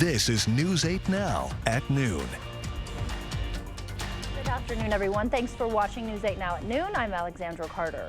This is News 8 Now at noon. Good afternoon, everyone. Thanks for watching News 8 Now at noon. I'm Alexandra Carter.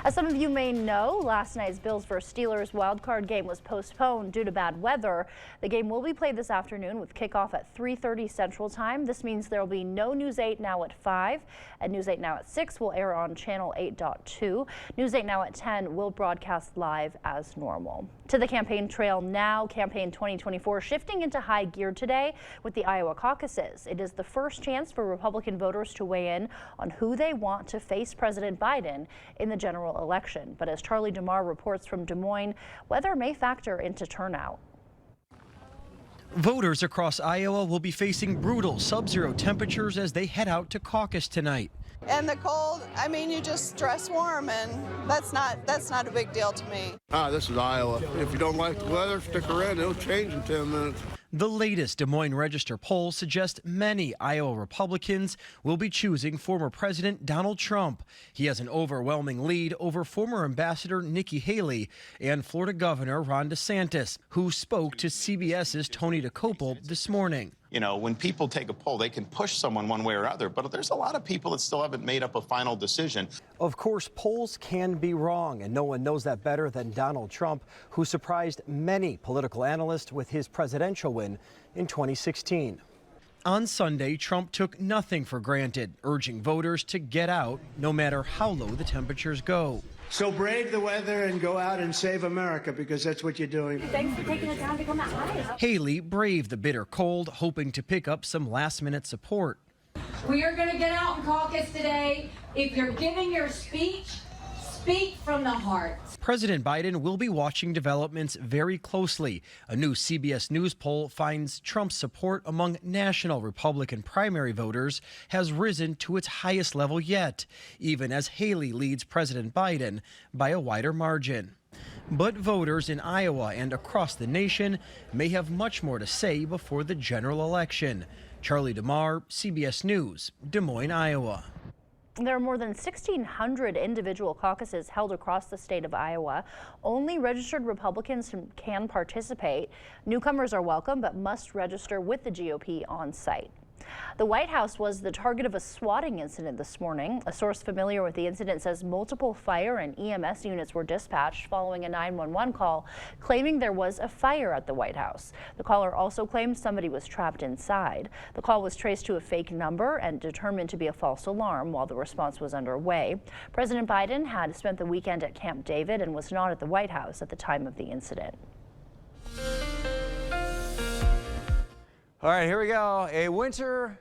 As some of you may know, last night's Bills vs. Steelers wildcard game was postponed due to bad weather. The game will be played this afternoon with kickoff at 3:30 Central Time. This means there will be no News 8 Now at 5, and News 8 Now at 6 will air on Channel 8.2. News 8 Now at 10 will broadcast live as normal. To the campaign trail now, campaign 2024 shifting into high gear today with the Iowa caucuses. It is the first chance for Republican voters to weigh in on who they want to face President Biden in the general election. But as Charlie DeMar reports from Des Moines, weather may factor into turnout. Voters across Iowa will be facing brutal sub-zero temperatures as they head out to caucus tonight. And the cold, I mean, you just dress warm, and that's not a big deal to me. This is Iowa. If you don't like the weather, stick around. It'll change in 10 minutes. The latest Des Moines Register poll suggests many Iowa Republicans will be choosing former President Donald Trump. He has an overwhelming lead over former Ambassador Nikki Haley and Florida Governor Ron DeSantis, who spoke to CBS's Tony DeCopel this morning. You know, when people take a poll, they can push someone one way or other, but there's a lot of people that still haven't made up a final decision. Of course, polls can be wrong, and no one knows that better than Donald Trump, who surprised many political analysts with his presidential win in 2016. On Sunday, Trump took nothing for granted, urging voters to get out no matter how low the temperatures go. So brave the weather and go out and save America, because that's what you're doing. Thanks for taking the time to come out. Haley braved the bitter cold, hoping to pick up some last-minute support. We are going to get out and caucus today. If you're giving your speech, speak from the heart. President Biden will be watching developments very closely. A new CBS News poll finds Trump's support among national Republican primary voters has risen to its highest level yet, even as Haley leads President Biden by a wider margin. But voters in Iowa and across the nation may have much more to say before the general election. Charlie DeMar, CBS News, Des Moines, Iowa. There are more than 1,600 individual caucuses held across the state of Iowa. Only registered Republicans can participate. Newcomers are welcome, but must register with the GOP on site. The White House was the target of a swatting incident this morning. A source familiar with the incident says multiple fire and EMS units were dispatched following a 911 call claiming there was a fire at the White House. The caller also claimed somebody was trapped inside. The call was traced to a fake number and determined to be a false alarm while the response was underway. President Biden had spent the weekend at Camp David and was not at the White House at the time of the incident. All right, here we go. A winter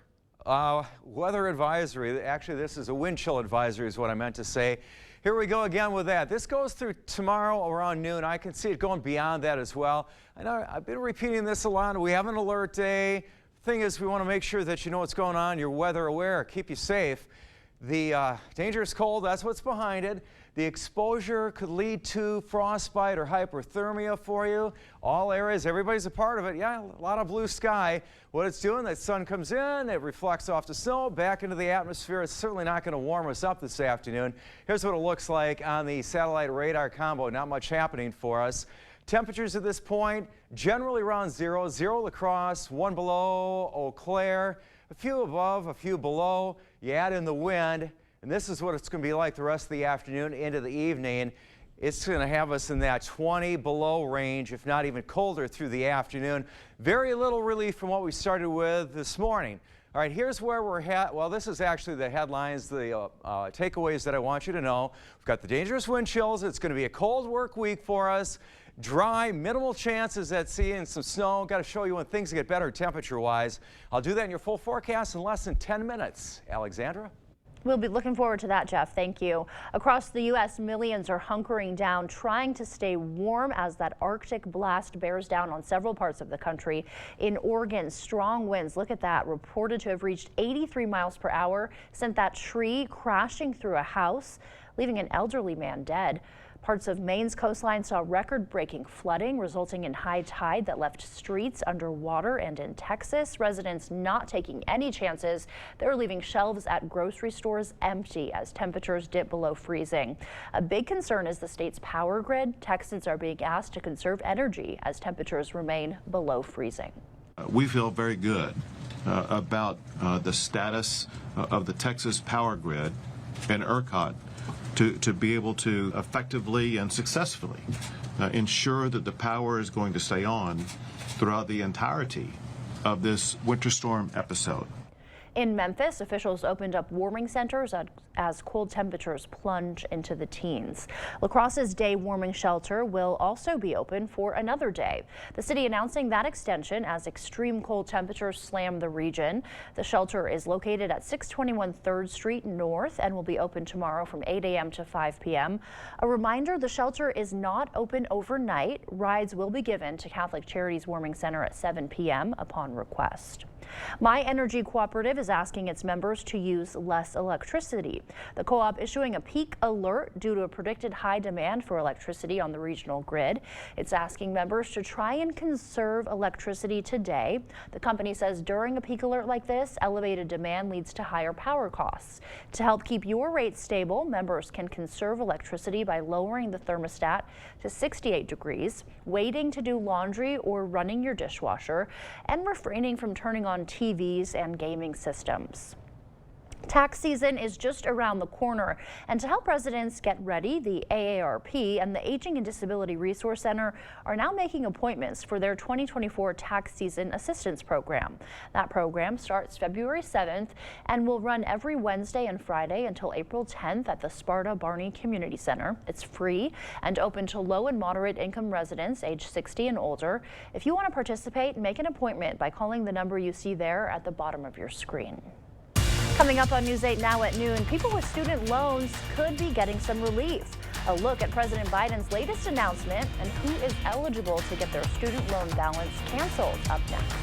weather advisory. Actually, this is a wind chill advisory is what I meant to say. Here we go again with that. This goes through tomorrow around noon. I can see it going beyond that as well. I know I've been repeating this a lot. We have an alert day. Thing is, we want to make sure that you know what's going on. You're weather aware, keep you safe. The dangerous cold, that's what's behind it. The exposure could lead to frostbite or hyperthermia for you. All areas, everybody's a part of it. Yeah, a lot of blue sky. What it's doing, that sun comes in, it reflects off the snow, back into the atmosphere. It's certainly not going to warm us up this afternoon. Here's what it looks like on the satellite radar combo. Not much happening for us. Temperatures at this point, generally around 0. 0 La Crosse, 1 below Eau Claire, a few above, a few below. You add in the wind, and this is what it's going to be like the rest of the afternoon into the evening. It's going to have us in that 20 below range, if not even colder through the afternoon. Very little relief from what we started with this morning. All right, here's where we're at. Well, this is actually the headlines, the takeaways that I want you to know. We've got the dangerous wind chills. It's going to be a cold work week for us. Dry, minimal chances at seeing some snow. Got to show you when things get better temperature-wise. I'll do that in your full forecast in less than 10 minutes. Alexandra? We'll be looking forward to that, Jeff. Thank you. Across the U.S., millions are hunkering down, trying to stay warm as that Arctic blast bears down on several parts of the country. In Oregon, strong winds, look at that, reported to have reached 83 miles per hour, sent that tree crashing through a house, leaving an elderly man dead. Parts of Maine's coastline saw record-breaking flooding, resulting in high tide that left streets underwater. And in Texas, residents not taking any chances. They're leaving shelves at grocery stores empty as temperatures dip below freezing. A big concern is the state's power grid. Texans are being asked to conserve energy as temperatures remain below freezing. We feel very good about the status of the Texas power grid and ERCOT to be able to effectively and successfully ensure that the power is going to stay on throughout the entirety of this winter storm episode. In Memphis, officials opened up warming centers as cold temperatures plunge into the teens. La Crosse's day warming shelter will also be open for another day. The city announcing that extension as extreme cold temperatures slam the region. The shelter is located at 621 3rd Street North and will be open tomorrow from 8 a.m. to 5 p.m. A reminder, the shelter is not open overnight. Rides will be given to Catholic Charities Warming Center at 7 p.m. upon request. My Energy Cooperative is asking its members to use less electricity. The co-op issuing a peak alert due to a predicted high demand for electricity on the regional grid. It's asking members to try and conserve electricity today. The company says during a peak alert like this, elevated demand leads to higher power costs. To help keep your rates stable, members can conserve electricity by lowering the thermostat to 68 degrees, waiting to do laundry or running your dishwasher, and refraining from turning on TVs and gaming systems. Tax season is just around the corner, and to help residents get ready, the AARP and the Aging and Disability Resource Center are now making appointments for their 2024 tax season assistance program. That program starts February 7th and will run every Wednesday and Friday until April 10th at the Sparta Barney Community Center. It's free and open to low and moderate income residents age 60 and older. If you want to participate, make an appointment by calling the number you see there at the bottom of your screen. Coming up on News 8 Now at noon, people with student loans could be getting some relief. A look at President Biden's latest announcement and who is eligible to get their student loan balance canceled up next.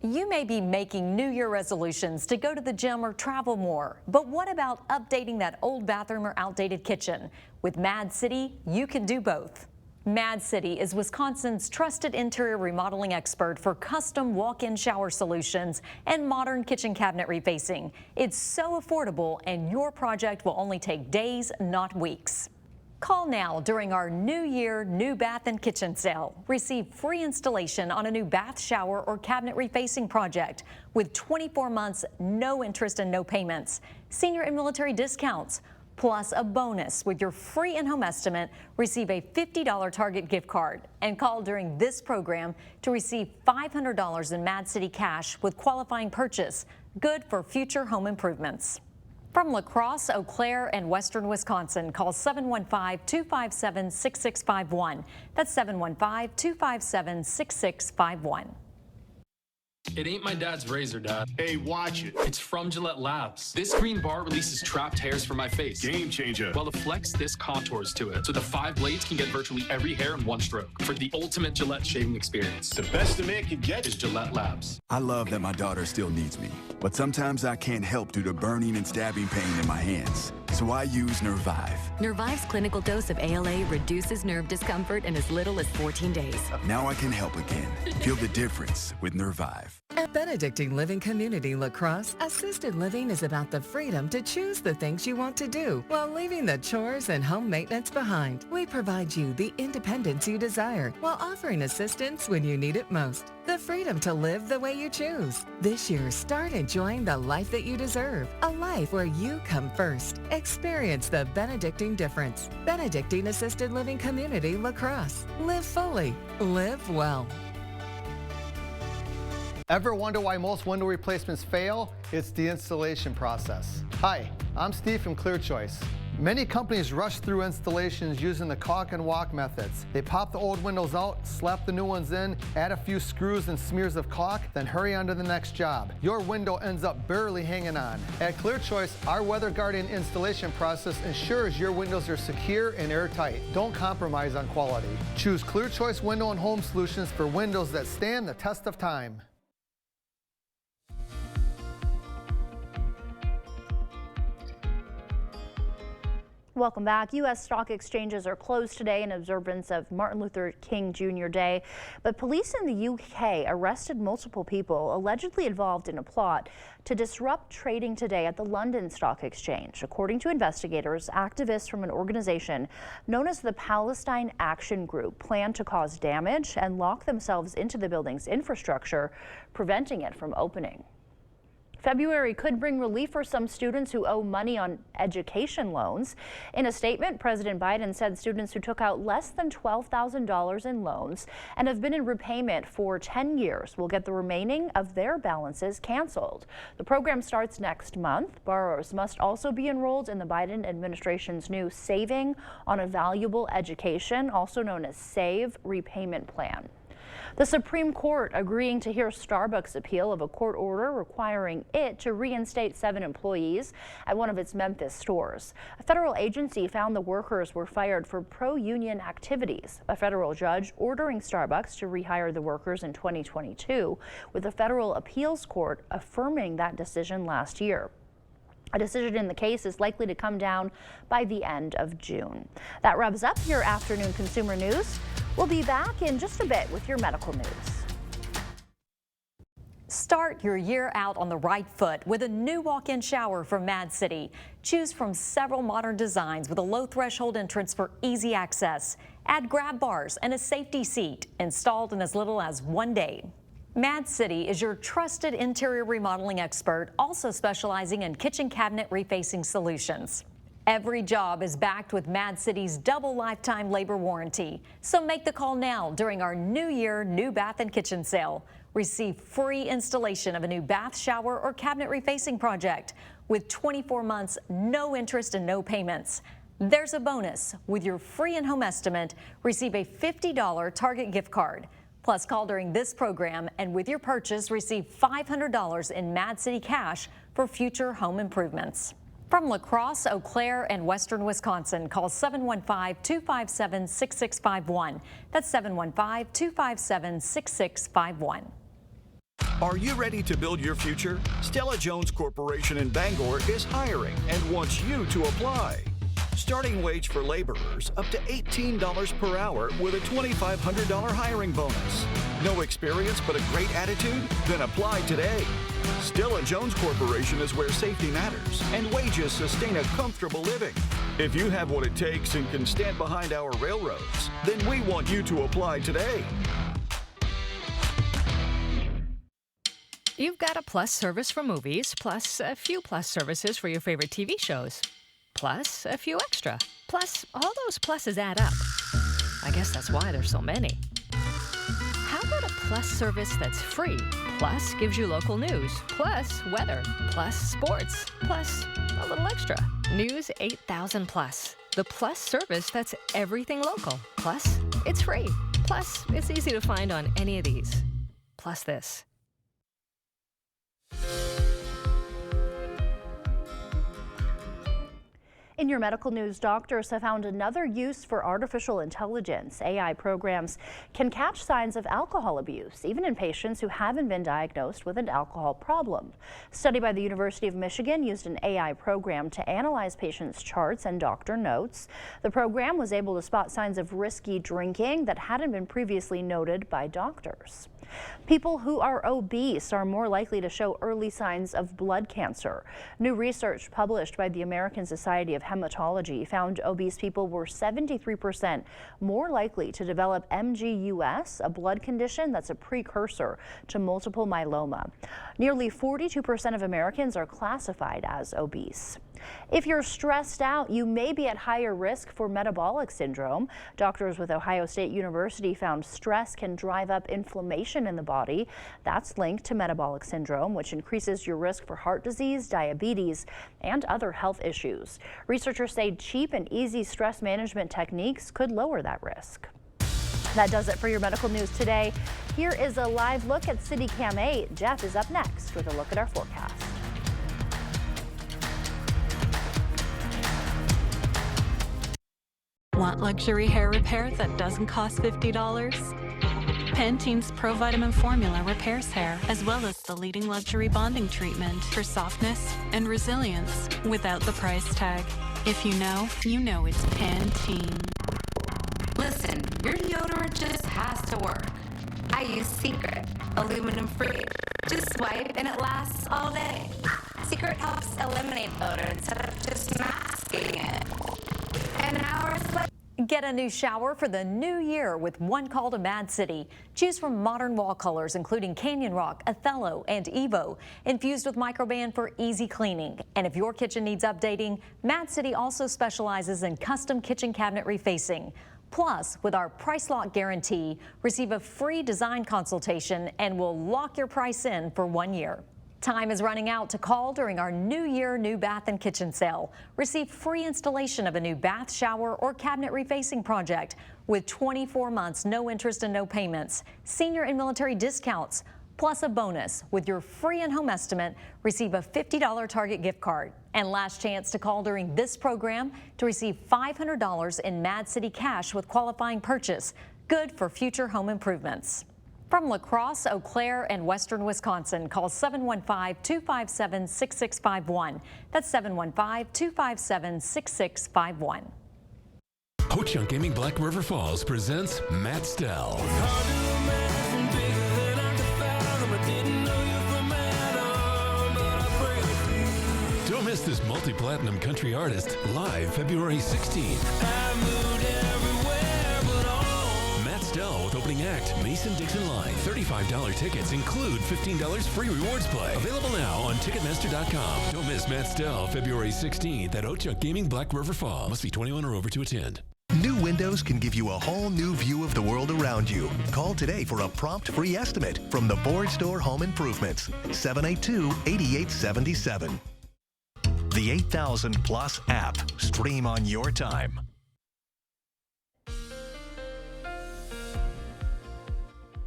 You may be making New Year resolutions to go to the gym or travel more, but what about updating that old bathroom or outdated kitchen? With Mad City, you can do both. Mad City is Wisconsin's trusted interior remodeling expert for custom walk-in shower solutions and modern kitchen cabinet refacing. It's so affordable, and your project will only take days, not weeks. Call now during our New Year New Bath and Kitchen Sale. Receive free installation on a new bath, shower, or cabinet refacing project with 24 months, no interest and no payments. Senior and military discounts. Plus a bonus with your free in-home estimate. Receive a $50 Target gift card and call during this program to receive $500 in Mad City cash with qualifying purchase, good for future home improvements. From La Crosse, Eau Claire, and Western Wisconsin, call 715-257-6651. That's 715-257-6651. It ain't my dad's razor, Dad. Hey, watch it. It's from Gillette Labs. This green bar releases trapped hairs from my face. Game changer. While the Flex Disc contours to it, so the 5 blades can get virtually every hair in one stroke for the ultimate Gillette shaving experience. The best a man can get is Gillette Labs. I love that my daughter still needs me, but sometimes I can't help due to burning and stabbing pain in my hands. So I use Nervive. Nervive's clinical dose of ALA reduces nerve discomfort in as little as 14 days. Now I can help again. Feel the difference with Nervive. At Benedictine Living Community La Crosse, assisted living is about the freedom to choose the things you want to do while leaving the chores and home maintenance behind. We provide you the independence you desire while offering assistance when you need it most. The freedom to live the way you choose. This year, start enjoying the life that you deserve. A life where you come first. Experience the Benedictine difference. Benedictine Assisted Living Community La Crosse. Live fully. Live well. Ever wonder why most window replacements fail? It's the installation process. Hi, I'm Steve from ClearChoice. Many companies rush through installations using the caulk and walk methods. They pop the old windows out, slap the new ones in, add a few screws and smears of caulk, then hurry on to the next job. Your window ends up barely hanging on. At ClearChoice, our Weather Guardian installation process ensures your windows are secure and airtight. Don't compromise on quality. Choose ClearChoice Window and Home Solutions for windows that stand the test of time. Welcome back. U.S. stock exchanges are closed today in observance of Martin Luther King Jr. Day, but police in the U.K. arrested multiple people allegedly involved in a plot to disrupt trading today at the London Stock Exchange. According to investigators, activists from an organization known as the Palestine Action Group plan to cause damage and lock themselves into the building's infrastructure, preventing it from opening. February could bring relief for some students who owe money on education loans. In a statement, President Biden said students who took out less than $12,000 in loans and have been in repayment for 10 years will get the remaining of their balances canceled. The program starts next month. Borrowers must also be enrolled in the Biden administration's new Saving on a Valuable Education, also known as SAVE, repayment plan. The Supreme Court agreeing to hear Starbucks' appeal of a court order requiring it to reinstate 7 employees at one of its Memphis stores. A federal agency found the workers were fired for pro-union activities. A federal judge ordering Starbucks to rehire the workers in 2022, with the federal appeals court affirming that decision last year. A decision in the case is likely to come down by the end of June. That wraps up your afternoon consumer news. We'll be back in just a bit with your medical news. Start your year out on the right foot with a new walk-in shower from Mad City. Choose from several modern designs with a low threshold entrance for easy access. Add grab bars and a safety seat, installed in as little as 1 day. Mad City is your trusted interior remodeling expert, also specializing in kitchen cabinet refacing solutions. Every job is backed with Mad City's double lifetime labor warranty. So make the call now during our New Year New Bath and Kitchen sale. Receive free installation of a new bath, shower, or cabinet refacing project with 24 months, no interest and no payments. There's a bonus. With your free in-home estimate, receive a $50 Target gift card. Plus, call during this program and with your purchase, receive $500 in Mad City cash for future home improvements. From La Crosse, Eau Claire, and Western Wisconsin, call 715-257-6651. That's 715-257-6651. Are you ready to build your future? Stella Jones Corporation in Bangor is hiring and wants you to apply. Starting wage for laborers up to $18 per hour with a $2,500 hiring bonus. No experience but a great attitude? Then apply today. Stella Jones Corporation is where safety matters and wages sustain a comfortable living. If you have what it takes and can stand behind our railroads, then we want you to apply today. You've got a Plus service for movies, plus a few Plus services for your favorite TV shows. Plus a few extra. Plus, all those pluses add up. I guess that's why there's so many. How about a Plus service that's free? Plus gives you local news, plus weather, plus sports, plus a little extra. News 8000 Plus. The Plus service that's everything local. Plus, it's free. Plus, it's easy to find on any of these. Plus this. In your medical news, doctors have found another use for artificial intelligence. AI programs can catch signs of alcohol abuse, even in patients who haven't been diagnosed with an alcohol problem. A study by the University of Michigan used an AI program to analyze patients' charts and doctor notes. The program was able to spot signs of risky drinking that hadn't been previously noted by doctors. People who are obese are more likely to show early signs of blood cancer. New research published by the American Society of Hematology found obese people were 73% more likely to develop MGUS, a blood condition that's a precursor to multiple myeloma. Nearly 42% of Americans are classified as obese. If you're stressed out, you may be at higher risk for metabolic syndrome. Doctors with Ohio State University found stress can drive up inflammation in the body. That's linked to metabolic syndrome, which increases your risk for heart disease, diabetes, and other health issues. Researchers say cheap and easy stress management techniques could lower that risk. That does it for your medical news today. Here is a live look at CityCam 8. Jeff is up next with a look at our forecast. Want luxury hair repair that doesn't cost $50? Pantene's Pro Vitamin Formula repairs hair, as well as the leading luxury bonding treatment for softness and resilience without the price tag. If you know it's Pantene. Listen, your deodorant just has to work. I use Secret, aluminum free. Just swipe and it lasts all day. Secret helps eliminate odor instead of just masking it. And now we're sweating. Get a new shower for the new year with one call to Mad City. Choose from modern wall colors including Canyon Rock, Othello, and Evo, infused with Microban for easy cleaning. And if your kitchen needs updating, Mad City also specializes in custom kitchen cabinet refacing. Plus, with our price lock guarantee, receive a free design consultation and we'll lock your price in for 1 year. Time is running out to call during our New Year New Bath and Kitchen sale. Receive free installation of a new bath, shower, or cabinet refacing project with 24 months, no interest and no payments, senior and military discounts, plus a bonus. With your free in-home estimate, receive a $50 Target gift card. And last chance to call during this program to receive $500 in Mad City cash with qualifying purchase, good for future home improvements. From La Crosse, Eau Claire, and western Wisconsin, call 715-257-6651. That's 715-257-6651. Ho-Chunk Gaming Black River Falls presents Matt Stell. Don't miss this multi-platinum country artist live February 16th. Stell with opening act Mason Dixon Line. $35 tickets include $15 free rewards play. Available now on Ticketmaster.com. Don't miss Matt Stell February 16th at Ho-Chunk Gaming Black River Falls. Must be 21 or over to attend. New windows can give you a whole new view of the world around you. Call today for a prompt free estimate from the Board Store Home Improvements. 782-8877. The 8000 Plus app. Stream on your time.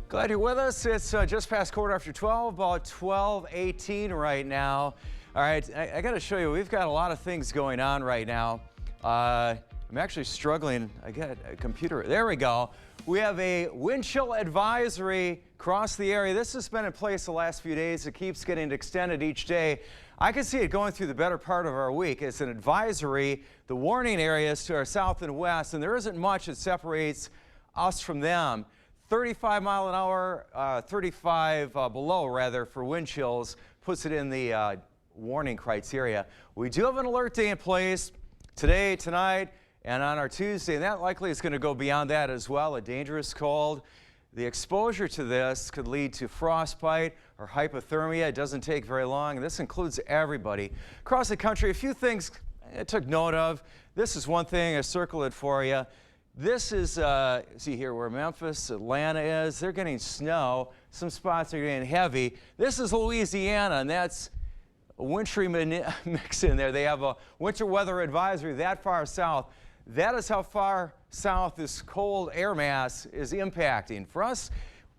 Glad you're with us. It's just past 12:15, about 12:18 right now. All right, I got to show you, we've got a lot of things going on right now. I'm actually struggling. I got a computer. There we go. We have a wind chill advisory across the area. This has been in place the last few days. It keeps getting extended each day. I can see it going through the better part of our week. It's an advisory. The warning areas to our south and west, and there isn't much that separates us from them. 35 mile an hour, 35 below rather, for wind chills puts it in the warning criteria. We do have an alert day in place today, tonight, and on our Tuesday, and that likely is going to go beyond that as well. A dangerous cold. The exposure to this could lead to frostbite or hypothermia. It doesn't take very long, and this includes everybody. Across the country, a few things I took note of. This is one thing, I circled it for you. This is, see here where Memphis, Atlanta is. They're getting snow. Some spots are getting heavy. This is Louisiana, and that's a wintry mix in there. They have a winter weather advisory that far south. That is how far south this cold air mass is impacting. For us,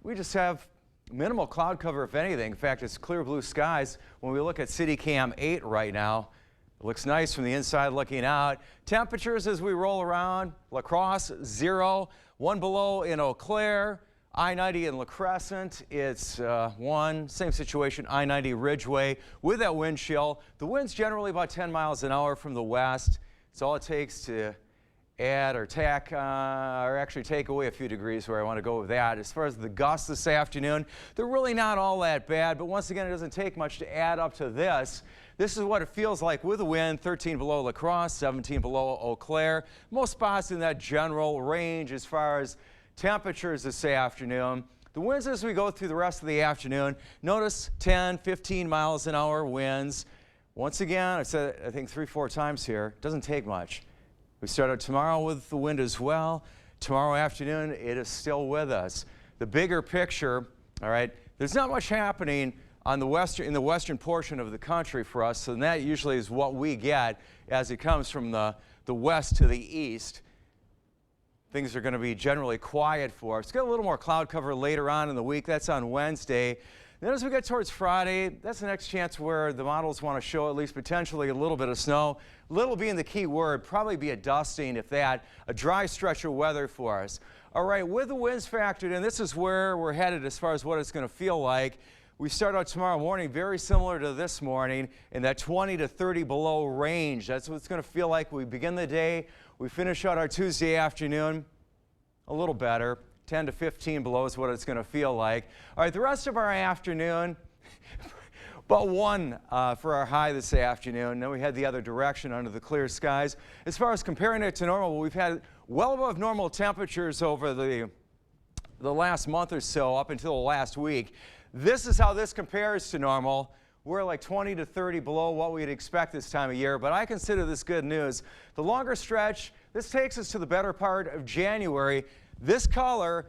we just have minimal cloud cover, if anything. In fact, it's clear blue skies when we look at City Cam 8 right now. It looks nice from the inside looking out. Temperatures as we roll around: La Crosse, 0. 1 below in Eau Claire. I-90 in La Crescent, it's 1. Same situation, I-90 Ridgeway with that wind chill. The wind's generally about 10 miles an hour from the west. It's all it takes to add or tack, or actually take away a few degrees where I want to go with that. As far as the gusts this afternoon, they're really not all that bad, but once again, it doesn't take much to add up to this. This is what it feels like with the wind: 13 below La Crosse, 17 below Eau Claire. Most spots in that general range as far as temperatures this afternoon. The winds as we go through the rest of the afternoon, notice 10, 15 miles an hour winds. Once again, I've said it, I think 3-4 times here, doesn't take much. We start out tomorrow with the wind as well. Tomorrow afternoon, it is still with us. The bigger picture, all right, there's not much happening on the in the western portion of the country for us, and that usually is what we get as it comes from the west to the east. Things are going to be generally quiet for us. Got a little more cloud cover later on in the week. That's on Wednesday. Then as we get towards Friday, that's the next chance where the models want to show at least potentially a little bit of snow. Little being the key word, probably be a dusting, if that, a dry stretch of weather for us. All right, with the winds factored in, this is where we're headed as far as what it's going to feel like. We start out tomorrow morning very similar to this morning in that 20 to 30 below range. That's what it's going to feel like. We begin the day. We finish out our Tuesday afternoon a little better. 10 to 15 below is what it's going to feel like. All right, the rest of our afternoon, but one for our high this afternoon. Then we head the other direction under the clear skies. As far as comparing it to normal, we've had well above normal temperatures over the last month or so up until last week. This is how this compares to normal. We're like 20 to 30 below what we'd expect this time of year, but I consider this good news. The longer stretch, this takes us to the better part of January. This color,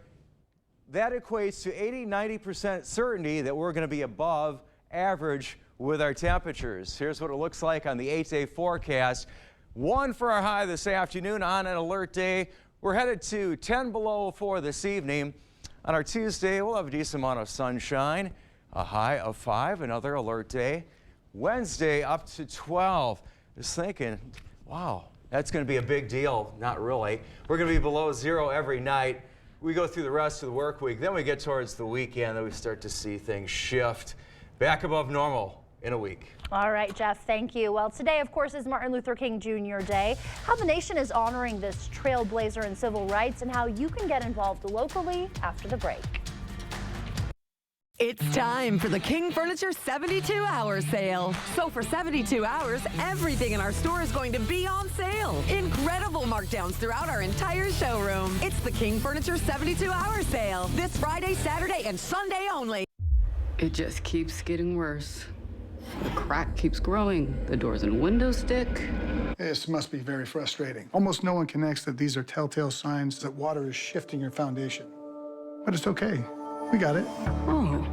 that equates to 80–90% certainty that we're going to be above average with our temperatures. Here's what it looks like on the 8-day forecast. 1 for our high this afternoon on an alert day. We're headed to 10 below for this evening. On our Tuesday, we'll have a decent amount of sunshine, a high of 5, another alert day. Wednesday up to 12. Just thinking, wow, that's going to be a big deal. Not really. We're going to be below 0 every night. We go through the rest of the work week. Then we get towards the weekend, then we start to see things shift back above normal in a week. All right, Jeff, thank you. Well, today, of course, is Martin Luther King Jr. Day. How the nation is honoring this trailblazer in civil rights and how you can get involved locally after the break. It's time for the King Furniture 72-hour sale. So for 72 hours, everything in our store is going to be on sale. Incredible markdowns throughout our entire showroom. It's the King Furniture 72-hour sale. This Friday, Saturday, and Sunday only. It just keeps getting worse. The crack keeps growing. The doors and windows stick. This must be very frustrating. Almost no one connects that these are telltale signs that water is shifting your foundation. But it's okay. We got it. Oh,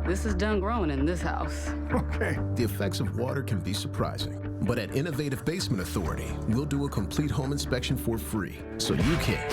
this is done growing in this house. Okay. The effects of water can be surprising. But at Innovative Basement Authority, we'll do a complete home inspection for free, so you can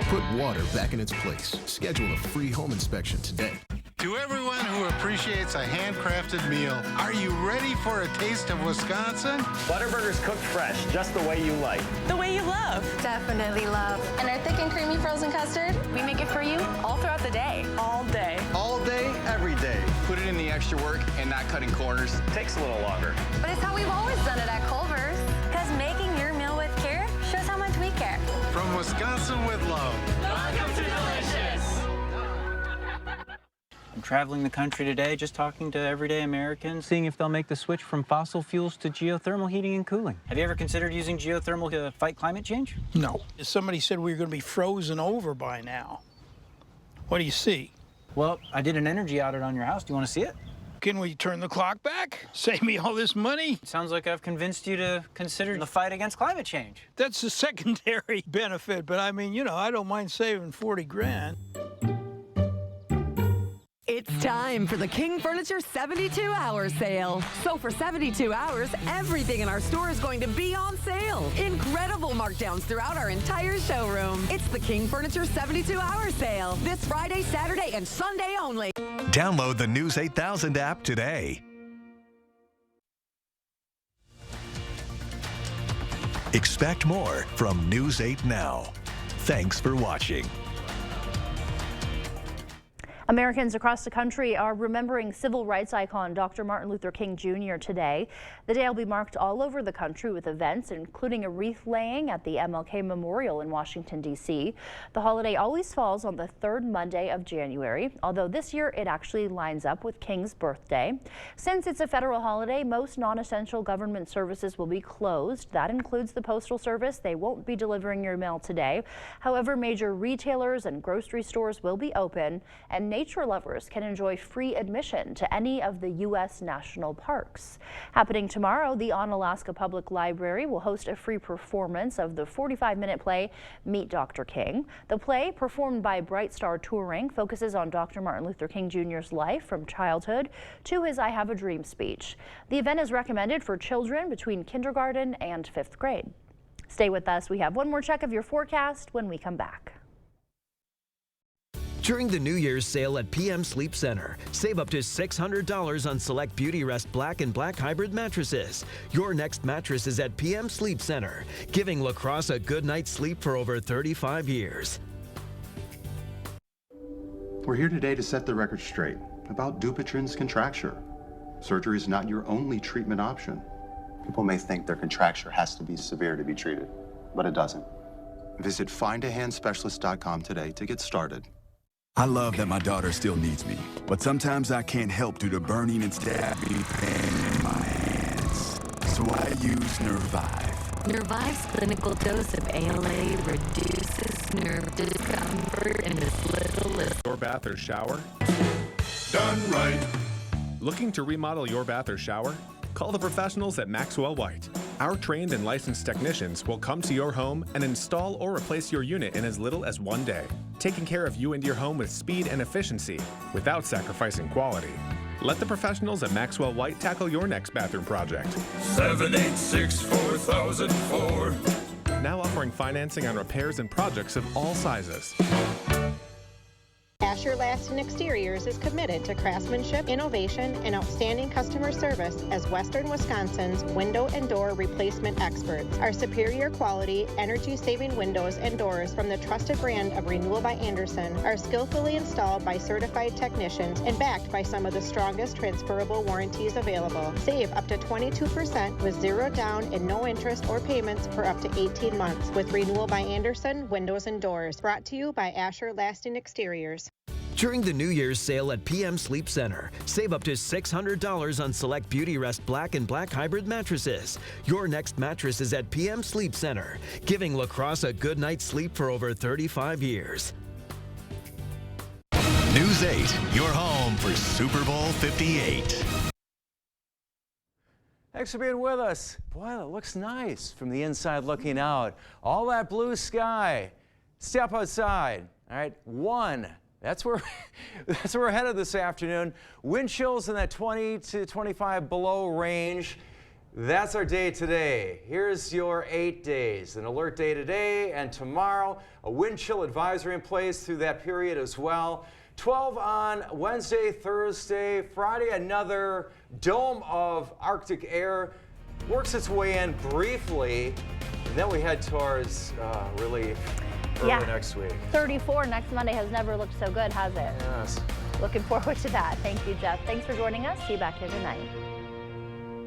put water back in its place. Schedule a free home inspection today. To everyone who appreciates a handcrafted meal, are you ready for a taste of Wisconsin? Butterburgers cooked fresh, just the way you like. The way you love. Definitely love. And our thick and creamy frozen custard, we make it for you all throughout the day. All day. All day, every day. Put it in the extra work and not cutting corners. Takes a little longer. But it's how we've always done it at Culver's. Because making your meal with care shows how much we care. From Wisconsin with love. Welcome to Delicious. I'm traveling the country today, just talking to everyday Americans, seeing if they'll make the switch from fossil fuels to geothermal heating and cooling. Have you ever considered using geothermal to fight climate change? No. Somebody said we were going to be frozen over by now. What do you see? Well, I did an energy audit on your house. Do you want to see it? Can we turn the clock back? Save me all this money? Sounds like I've convinced you to consider the fight against climate change. That's a secondary benefit, but I mean, you know, I don't mind saving 40 grand. It's time for the King Furniture 72-hour sale. So for 72 hours, everything in our store is going to be on sale. Incredible markdowns throughout our entire showroom. It's the King Furniture 72-hour sale. This Friday, Saturday, and Sunday only. Download the News 8000 app today. Expect more from News 8 Now. Thanks for watching. Americans across the country are remembering civil rights icon Dr. Martin Luther King Jr. today. The day will be marked all over the country with events, including a wreath laying at the MLK Memorial in Washington, D.C. The holiday always falls on the third Monday of January, although this year it actually lines up with King's birthday. Since it's a federal holiday, most non-essential government services will be closed. That includes the Postal Service. They won't be delivering your mail today. However, major retailers and grocery stores will be open, and nature lovers can enjoy free admission to any of the U.S. national parks. Happening tomorrow, the Onalaska Public Library will host a free performance of the 45-minute play Meet Dr. King. The play, performed by Bright Star Touring, focuses on Dr. Martin Luther King Jr.'s life from childhood to his I Have a Dream speech. The event is recommended for children between kindergarten and 5th grade. Stay with us. We have one more check of your forecast when we come back. During the New Year's sale at PM Sleep Center, save up to $600 on select Beautyrest Black and Black Hybrid mattresses. Your next mattress is at PM Sleep Center, giving La Crosse a good night's sleep for over 35 years. We're here today to set the record straight. about Dupuytren's contracture. Surgery is not your only treatment option. People may think their contracture has to be severe to be treated, but it doesn't. Visit findahandspecialist.com today to get started. I love that my daughter still needs me, but sometimes I can't help due to burning and stabbing pain in my hands. So I use Nervive. Nervive's clinical dose of ALA reduces nerve discomfort in as little as your bath or shower. Done right. Looking to remodel your bath or shower? Call the professionals at Maxwell White. Our trained and licensed technicians will come to your home and install or replace your unit in as little as 1 day, taking care of you and your home with speed and efficiency without sacrificing quality. Let the professionals at Maxwell White tackle your next bathroom project. 786-4004. Now offering financing on repairs and projects of all sizes. Asher Laston Exteriors is committed to craftsmanship, innovation, and outstanding customer service as Western Wisconsin's window and door replacement experts. Our superior quality, energy-saving windows and doors from the trusted brand of Renewal by Andersen are skillfully installed by certified technicians and backed by some of the strongest transferable warranties available. Save up to 22% with zero down and no interest or payments for up to 18 months with Renewal by Andersen Windows and Doors. Brought to you by Asher Laston Exteriors. During the New Year's sale at PM Sleep Center, save up to $600 on select Beautyrest Black and Black Hybrid mattresses. Your next mattress is at PM Sleep Center, giving lacrosse a good night's sleep for over 35 years. News 8, your home for Super Bowl 58. Thanks for being with us. Boy, it looks nice from the inside looking out. All that blue sky. Step outside. All right, That's where we're headed this afternoon. Wind chills in that 20 to 25 below range. That's our day today. Here's your 8 days. An alert day today and tomorrow. A wind chill advisory in place through that period as well. 12 on Wednesday, Thursday, Friday, another dome of Arctic air works its way in briefly. And then we head towards really early next week. 34 next Monday has never looked so good, has it? Yes. Looking forward to that. Thank you, Jeff. Thanks for joining us. See you back here tonight.